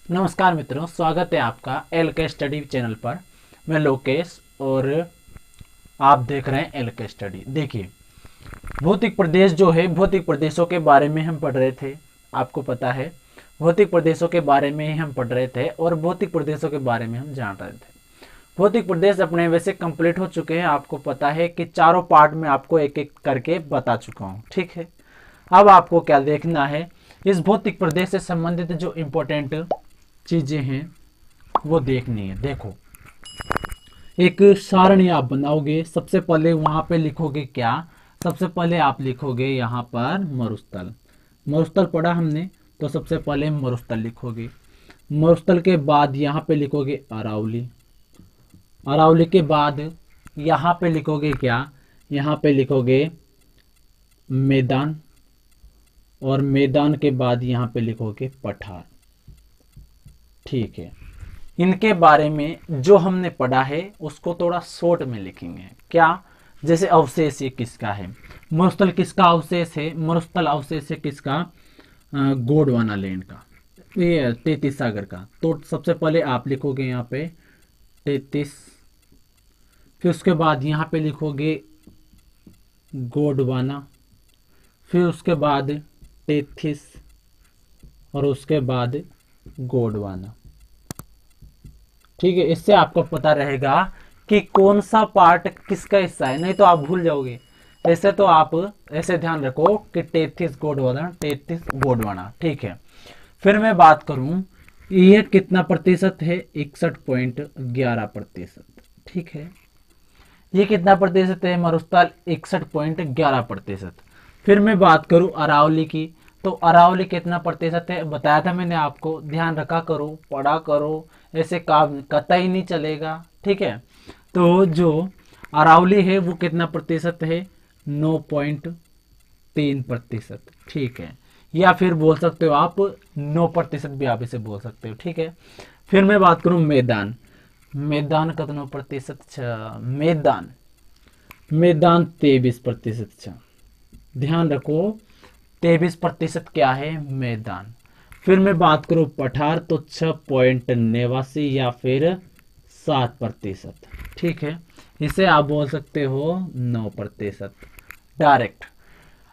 नमस्कार मित्रों, स्वागत है आपका एल के स्टडी चैनल पर। मैं लोकेश और आप देख रहे हैं एल के स्टडी। देखिए, भौतिक प्रदेश जो है, भौतिक प्रदेशों के बारे में हम पढ़ रहे थे। आपको पता है, भौतिक प्रदेशों के बारे में ही हम पढ़ रहे थे और भौतिक प्रदेशों के बारे में हम जान रहे थे। भौतिक प्रदेश अपने वैसे कंप्लीट हो चुके हैं। आपको पता है कि चारों पार्ट में आपको एक एक करके बता चुका हूँ, ठीक है। अब आपको क्या देखना है, इस भौतिक प्रदेश से संबंधित जो इम्पोर्टेंट चीजें हैं वो देखनी है। देखो, एक सारणी आप बनाओगे। सबसे पहले वहां पे लिखोगे क्या, सबसे पहले आप लिखोगे यहाँ पर मरुस्थल। मरुस्थल पढ़ा हमने, तो सबसे पहले मरुस्थल लिखोगे। मरुस्थल के बाद यहाँ पे लिखोगे अरावली। अरावली के बाद यहाँ पे लिखोगे क्या, यहाँ पे लिखोगे मैदान। और मैदान के बाद यहाँ पे लिखोगे पठार, ठीक है। इनके बारे में जो हमने पढ़ा है उसको थोड़ा शॉर्ट में लिखेंगे। क्या, जैसे अवशेष ये किसका है, मरुस्थल किसका अवशेष है, मरुस्थल अवशेष है किसका, गोंडवाना लैंड का, ये 33 सागर का। तो सबसे पहले आप लिखोगे यहाँ पे 33, फिर उसके बाद यहाँ पे लिखोगे गोंडवाना, फिर उसके बाद 33 और उसके बाद गोंडवाना, ठीक है। इससे आपको पता रहेगा कि कौन सा पार्ट किसका हिस्सा है, नहीं तो आप भूल जाओगे। ऐसे तो आप ऐसे ध्यान रखो कि 33 गोंडवाना, 33 गोंडवाना, ठीक है। फिर मैं बात करूं, ये कितना प्रतिशत है, 61.11%, ठीक है। ये कितना प्रतिशत है, मरुस्थल 61.11%। फिर मैं बात करूं अरावली की, तो अरावली कितना प्रतिशत है, बताया था मैंने आपको। ध्यान रखा करो, पढ़ा करो, ऐसे काम कतई नहीं चलेगा, ठीक है। तो जो अरावली है वो कितना प्रतिशत है, 9.3%, ठीक है। या फिर बोल सकते हो आप 9% भी आप इसे बोल सकते हो, ठीक है। फिर मैं बात करूं मैदान, मैदान कितना प्रतिशत, मैदान मैदान 23%। ध्यान रखो, 23% क्या है, मैदान। फिर मैं बात करूं पठार, तो 6.89 या फिर 7%, ठीक है। इसे आप बोल सकते हो 9% डायरेक्ट।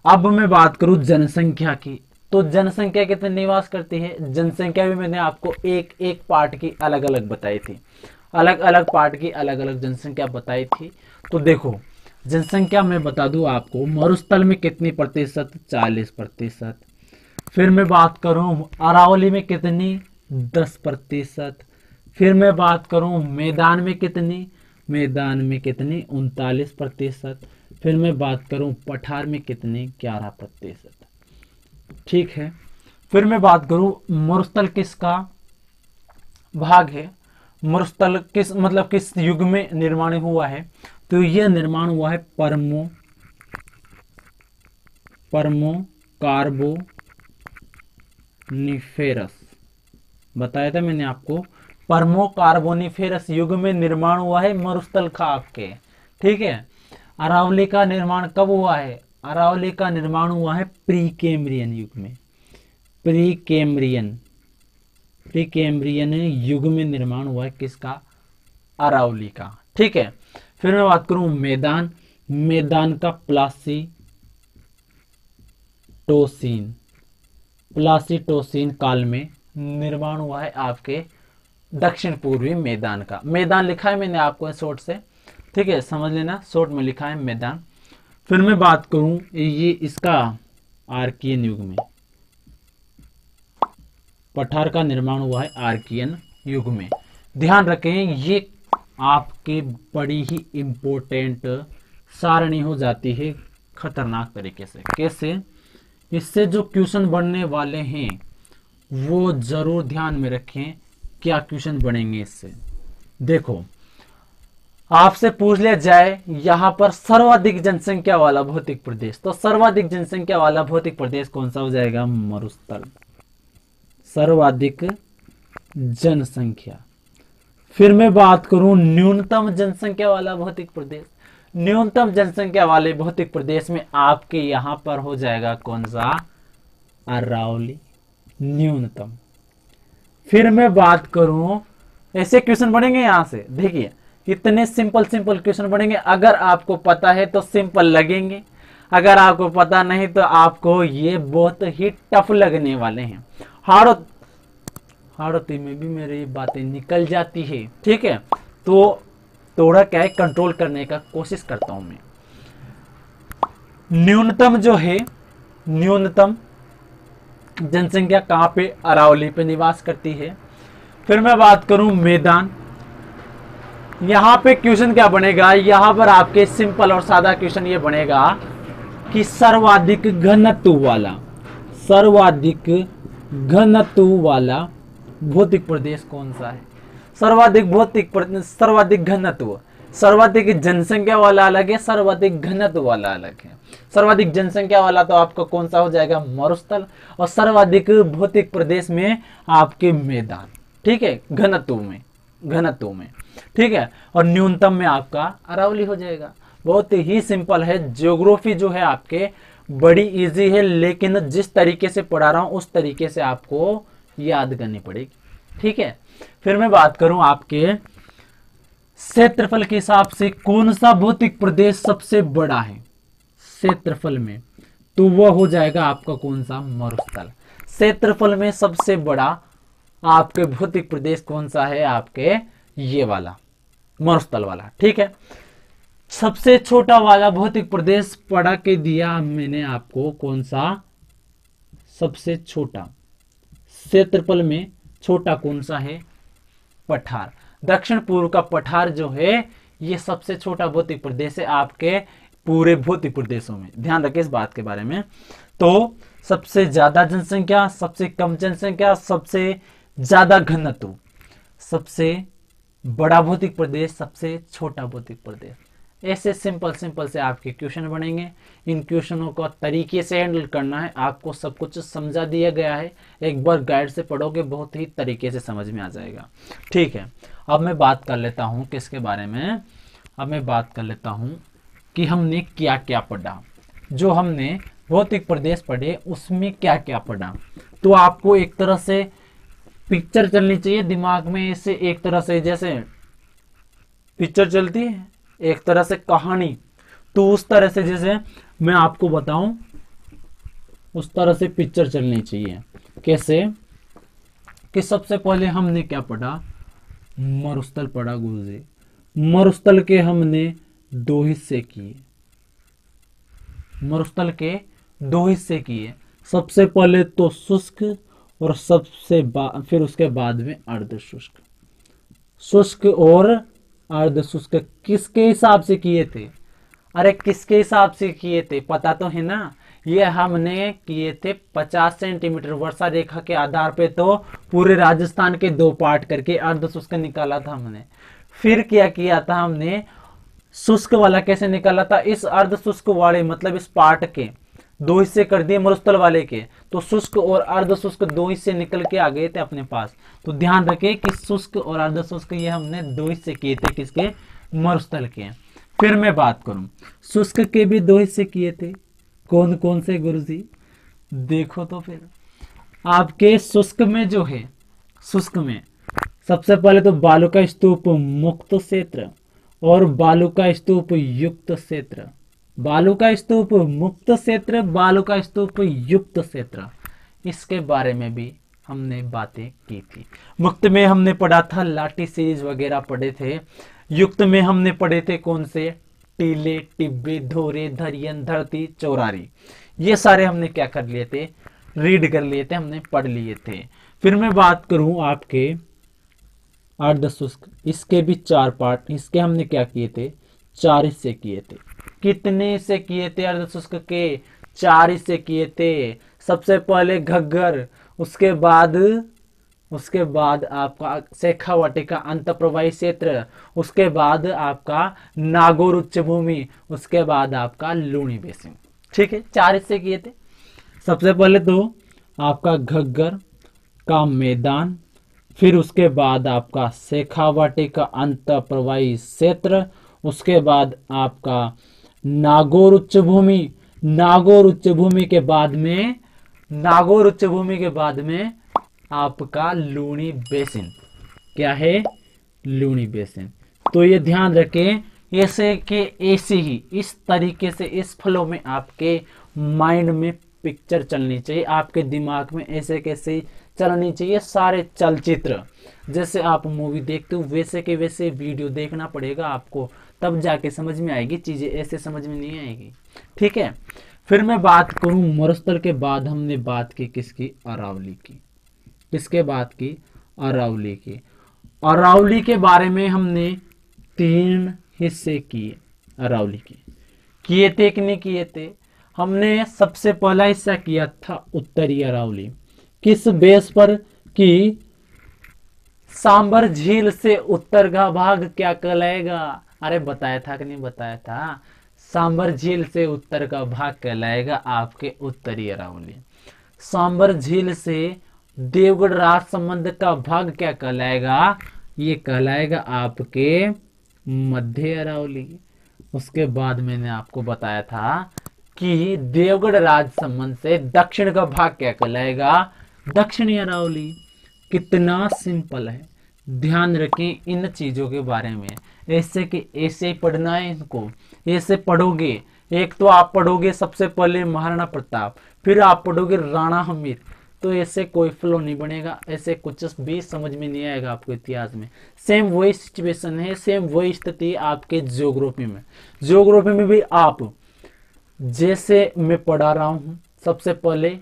अब मैं बात करूं जनसंख्या की, तो जनसंख्या कितने निवास करती है, जनसंख्या भी मैंने आपको एक एक पार्ट की अलग अलग बताई थी, अलग अलग पार्ट की अलग अलग जनसंख्या बताई थी। तो देखो, जनसंख्या मैं बता दूं आपको, मरुस्थल में कितनी प्रतिशत, 40%। फिर मैं बात करूं अरावली में कितनी, 10%। फिर मैं बात करूं मैदान में कितनी, मैदान में कितनी, 39%। फिर मैं बात करूं पठार में कितनी, 11%, ठीक है। फिर मैं बात करूं मरुस्थल किसका भाग है, मरुस्थल किस मतलब किस युग में निर्माण हुआ है, तो यह निर्माण हुआ है परमो कार्बोनिफेरस। बताया था मैंने आपको, परमो कार्बोनिफेरस युग में निर्माण हुआ है मरुस्थल खाप के, ठीक है। अरावली का निर्माण कब हुआ है, अरावली का निर्माण हुआ है प्री कैम्ब्रियन युग में, प्री कैम्ब्रियन युग में निर्माण हुआ है किसका, अरावली का, ठीक है। फिर मैं बात करूं मैदान, मैदान का प्लासीटोसीन काल में निर्माण हुआ है आपके दक्षिण पूर्वी मैदान का। मैदान लिखा है मैंने आपको शॉर्ट से, ठीक है, समझ लेना, शॉर्ट में लिखा है मैदान। फिर मैं बात करूं ये इसका आर्कियन युग में, पठार का निर्माण हुआ है आर्कियन युग में। ध्यान रखें, ये आपके बड़ी ही इंपॉर्टेंट सारणी हो जाती है खतरनाक तरीके से। कैसे, इससे जो क्वेश्चन बनने वाले हैं वो जरूर ध्यान में रखें, क्या क्वेश्चन बनेंगे इससे। देखो, आपसे पूछ लिया जाए यहां पर सर्वाधिक जनसंख्या वाला भौतिक प्रदेश, तो सर्वाधिक जनसंख्या वाला भौतिक प्रदेश कौन सा हो जाएगा, मरुस्थल, सर्वाधिक जनसंख्या। फिर मैं बात करूं न्यूनतम जनसंख्या वाला भौतिक प्रदेश, न्यूनतम जनसंख्या वाले भौतिक प्रदेश में आपके यहां पर हो जाएगा कौन सा, अरावली, न्यूनतम। फिर मैं बात करूं, ऐसे क्वेश्चन बनेंगे यहां से, देखिए कितने सिंपल सिंपल क्वेश्चन बनेंगे। अगर आपको पता है तो सिंपल लगेंगे, अगर आपको पता नहीं तो आपको ये बहुत ही टफ लगने वाले हैं। हाड़ोती में भी मेरी बातें निकल जाती है, ठीक है। तो थोड़ा क्या है, कंट्रोल करने का कोशिश करता हूं मैं। न्यूनतम जो है, न्यूनतम जनसंख्या कहां पे, अरावली पे निवास करती है। फिर मैं बात करूं मैदान, यहां पे क्वेश्चन क्या बनेगा, यहां पर आपके सिंपल और सादा क्वेश्चन ये बनेगा कि सर्वाधिक घनत्व वाला, सर्वाधिक घनत्व वाला भौतिक प्रदेश कौन सा है। सर्वाधिक घनत्व, सर्वाधिक जनसंख्या वाला अलग है, सर्वाधिक घनत्व वाला अलग है। सर्वाधिक जनसंख्या वाला तो आपका कौन सा हो जाएगा, मरुस्थल, और सर्वाधिक भौतिक प्रदेश में आपके मैदान, ठीक है, घनत्व में, ठीक है। और न्यूनतम में आपका अरावली हो जाएगा। बहुत ही सिंपल है। ज्योग्राफी जो है आपके बड़ी इजी है, लेकिन जिस तरीके से पढ़ा रहा हूं उस तरीके से आपको याद करनी पड़ेगी, ठीक है। फिर मैं बात करूं आपके क्षेत्रफल के हिसाब से कौन सा भौतिक प्रदेश सबसे बड़ा है क्षेत्रफल में, तो वह हो जाएगा आपका कौन सा, मरुस्थल। क्षेत्रफल में सबसे बड़ा आपके भौतिक प्रदेश कौन सा है, आपके ये वाला मरुस्थल वाला, ठीक है। सबसे छोटा वाला भौतिक प्रदेश पढ़ा के दिया मैंने आपको, कौन सा सबसे छोटा, क्षेत्रफल में छोटा कौन सा है, पठार। दक्षिण पूर्व का पठार जो है ये सबसे छोटा भौतिक प्रदेश है आपके पूरे भौतिक प्रदेशों में। ध्यान रखें इस बात के बारे में। तो सबसे ज्यादा जनसंख्या, सबसे कम जनसंख्या, सबसे ज्यादा घनत्व, सबसे बड़ा भौतिक प्रदेश, सबसे छोटा भौतिक प्रदेश। ऐसे सिंपल सिंपल से आपके क्वेश्चन बनेंगे। इन क्वेश्चनों को तरीके से हैंडल करना है। आपको सब कुछ समझा दिया गया है, एक बार गाइड से पढ़ोगे बहुत ही तरीके से समझ में आ जाएगा, ठीक है। अब मैं बात कर लेता हूँ किसके बारे में, अब मैं बात कर लेता हूँ कि हमने क्या क्या पढ़ा। जो हमने भौतिक प्रदेश पढ़े उसमें क्या क्या पढ़ा, तो आपको एक तरह से पिक्चर चलनी चाहिए दिमाग में, ऐसे एक तरह से जैसे पिक्चर चलती है, एक तरह से कहानी, तो उस तरह से जैसे मैं आपको बताऊं उस तरह से पिक्चर चलनी चाहिए। कैसे कि सबसे पहले हमने क्या पढ़ा, मरुस्थल पढ़ा गुरुजी। मरुस्थल के हमने दो हिस्से किए, मरुस्थल के दो हिस्से किए। सबसे पहले तो शुष्क और फिर उसके बाद में अर्ध शुष्क। शुष्क और अर्ध शुष्क किसके हिसाब से किए थे, अरे किसके हिसाब से किए थे पता तो है ना, ये हमने किए थे 50 सेंटीमीटर वर्षा रेखा के आधार पे। तो पूरे राजस्थान के दो पार्ट करके अर्ध शुष्क निकाला था हमने। फिर क्या किया था हमने, शुष्क वाला कैसे निकाला था, इस अर्ध शुष्क वाले मतलब इस पार्ट के दो हिस्से कर दिए मरुस्थल वाले के, तो शुष्क और अर्ध शुष्क दो हिस्से निकल के आ गए थे अपने पास। तो ध्यान रखें कि शुष्क और अर्ध शुष्क ये हमने दो हिस्से किए थे, किसके, मरुस्थल के। फिर मैं बात करूं, शुष्क के भी दो हिस्से किए थे, कौन कौन से गुरुजी, देखो तो फिर आपके शुष्क में जो है, शुष्क में सबसे पहले तो बालू का स्तूप मुक्त क्षेत्र और बालू का स्तूप युक्त क्षेत्र। बालू का स्तूप मुक्त क्षेत्र, बालू का स्तूप युक्त क्षेत्र, इसके बारे में भी हमने बातें की थी। मुक्त में हमने पढ़ा था लाठी सीरीज वगैरह पढ़े थे। युक्त में हमने पढ़े थे कौन से, टीले, टिब्बे, धोरे, धरियन, धरती, चौरारी, ये सारे हमने क्या कर लिए थे, रीड कर लिए थे, हमने पढ़ लिए थे। फिर मैं बात करूं आपके अर्ध शुष्क, इसके भी चार पार्ट, इसके हमने क्या किए थे, चार हिस्से किए थे। कितने हिस्से किए थे अर्ध शुष्क के, चार हिस्से किए थे। सबसे पहले घग्गर, उसके बाद आपका शेखावाटिका अंत प्रवाही क्षेत्र, उसके बाद आपका नागौर उच्च भूमि, उसके बाद आपका लूणी बेसिन, ठीक है, चार हिस्से किए थे। सबसे पहले तो आपका घग्गर का मैदान, फिर उसके बाद आपका शेखावाटिका अंत प्रवाही क्षेत्र, उसके बाद आपका नागौर उच्च भूमि, नागौर उच्च भूमि के बाद में आपका लूनी बेसिन। क्या है? लूनी बेसिन। तो ये ध्यान रखें, ऐसे के ऐसे ही इस तरीके से इस फ्लो में आपके माइंड में पिक्चर चलनी चाहिए, आपके दिमाग में ऐसे कैसे चलनी चाहिए। सारे चलचित्र जैसे आप मूवी देखते हो वैसे के वैसे वीडियो देखना पड़ेगा आपको, तब जाके समझ में आएगी चीजें, ऐसे समझ में नहीं आएगी। ठीक है। फिर मैं बात करूं मरुस्थल के बाद हमने बात की किसकी? अरावली की। किसके बात की? अरावली की। अरावली के बारे में हमने 3 हिस्से किए अरावली के। किए थे कि नहीं किए थे? हमने सबसे पहला हिस्सा किया था उत्तरी अरावली। किस बेस पर? कि सांबर झील से उत्तर का भाग क्या कहलाएगा? अरे बताया था कि नहीं बताया था? सांबर झील से उत्तर का भाग कहलाएगा आपके उत्तरी अरावली। सांबर झील से देवगढ़ राज संबंध का भाग क्या कहलाएगा? ये कहलाएगा आपके मध्य अरावली। उसके बाद मैंने आपको बताया था कि देवगढ़ राज संबंध से दक्षिण का भाग क्या कहलाएगा? दक्षिणी अरावली। कितना सिंपल है, ध्यान रखें इन चीजों के बारे में। ऐसे कि ऐसे पढ़ना है इनको, ऐसे पढ़ोगे। एक तो आप पढ़ोगे सबसे पहले महाराणा प्रताप, फिर आप पढ़ोगे राणा हमीर, तो ऐसे कोई फ्लो नहीं बनेगा, ऐसे कुछ भी समझ में नहीं आएगा आपको इतिहास में। सेम वही सिचुएशन है, सेम वही स्थिति आपके ज्योग्राफी में। ज्योग्राफी में भी आप जैसे मैं पढ़ा रहा हूं, सबसे पहले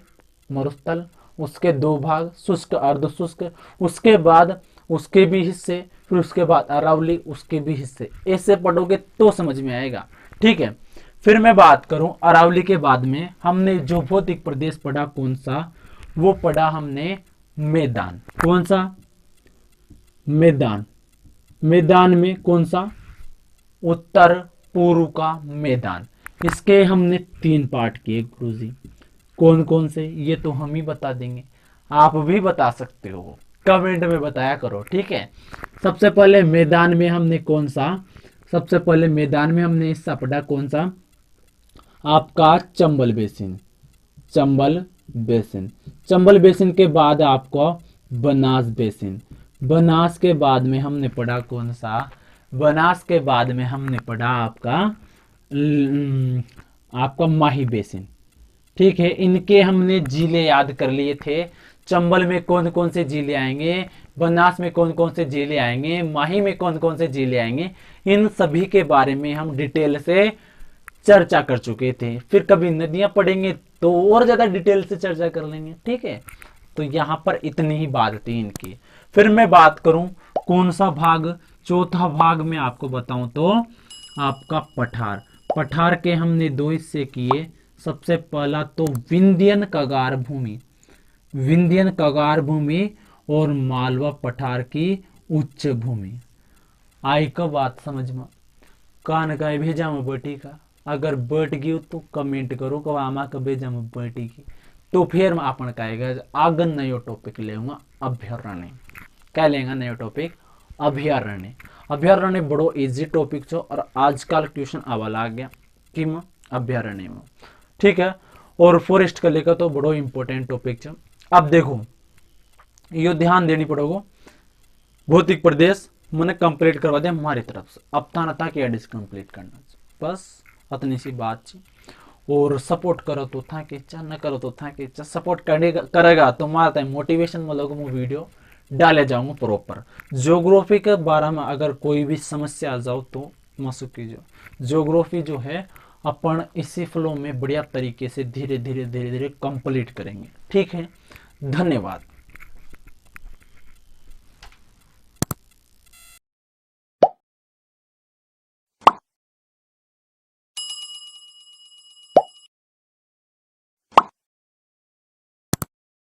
मरुस्थल, उसके 2 भाग शुष्क अर्ध शुष्क, उसके बाद उसके भी हिस्से, फिर उसके बाद अरावली, उसके भी हिस्से। ऐसे पढ़ोगे तो समझ में आएगा। ठीक है। फिर मैं बात करूं अरावली के बाद में हमने जो भौतिक प्रदेश पढ़ा कौन सा? वो पढ़ा हमने मैदान। कौन सा? मैदान। मैदान में कौन सा? उत्तर पूर्व का मैदान। इसके हमने 3 पार्ट किए गुरुजी। कौन कौन से? ये तो हम ही बता देंगे, आप भी बता सकते हो, कमेंट में बताया करो। ठीक है। सबसे पहले मैदान में हमने कौन सा? सबसे पहले मैदान में हमने हिस्सा पढ़ा कौन सा? आपका Chambal basin. Chambal basin. Chambal basin के बाद आपको बनास बेसिन। बनास के बाद में हमने पढ़ा कौन सा? बनास के बाद में हमने पढ़ा आपका माही बेसिन। ठीक है। इनके हमने जिले याद कर लिए थे। चंबल में कौन कौन से जिले आएंगे, बनास में कौन कौन से जिले आएंगे, माही में कौन कौन से जिले आएंगे, इन सभी के बारे में हम डिटेल से चर्चा कर चुके थे। फिर कभी नदियां पढ़ेंगे तो और ज्यादा डिटेल से चर्चा कर लेंगे। ठीक है। तो यहां पर इतनी ही बात थी इनकी। फिर मैं बात करूं कौन सा भाग? चौथा भाग में आपको बताऊं तो आपका पठार। पठार के हमने 2 हिस्से किए। सबसे पहला तो विंध्यन कगार भूमि, विंध्यन कगार भूमि और मालवा पठार की उच्च भूमि। आई का बात समझ में? कान का भेजा में बैठी का, अगर बैठ गई तो कमेंट करो कि आमा का भेजा में बैठी की, तो फिर अपन कहेगा आगन नयो टॉपिक लेऊंगा अभ्यारण्य। क्या लेंगे नयो टॉपिक? अभ्यारण्य। अभ्यारण्य बड़ो इजी टॉपिक छो और आजकल ट्यूशन आवा लाग गया कि अभ्यारण्य में। ठीक है। और फॉरेस्ट का लेकर तो बड़ो इंपॉर्टेंट टॉपिक है। अब देखो यो ध्यान देनी पड़ोगो, भौतिक प्रदेश मैंने कंप्लीट करवा दिया हमारी तरफ से, अब था कि एडिस कंप्लीट करना, बस इतनी सी बात थी। और सपोर्ट करो तो था कि न करो तो था कि सपोर्ट करेगा तो मारता मोटिवेशन में लोगों वीडियो डाले जाऊंगा प्रॉपर। ज्योग्राफी के बारे में अगर कोई भी समस्या आ जाओ तो मासूक कीजिए। ज्योग्राफी जो है अपन इसी फ्लो में बढ़िया तरीके से धीरे धीरे कंप्लीट करेंगे। ठीक है। धन्यवाद।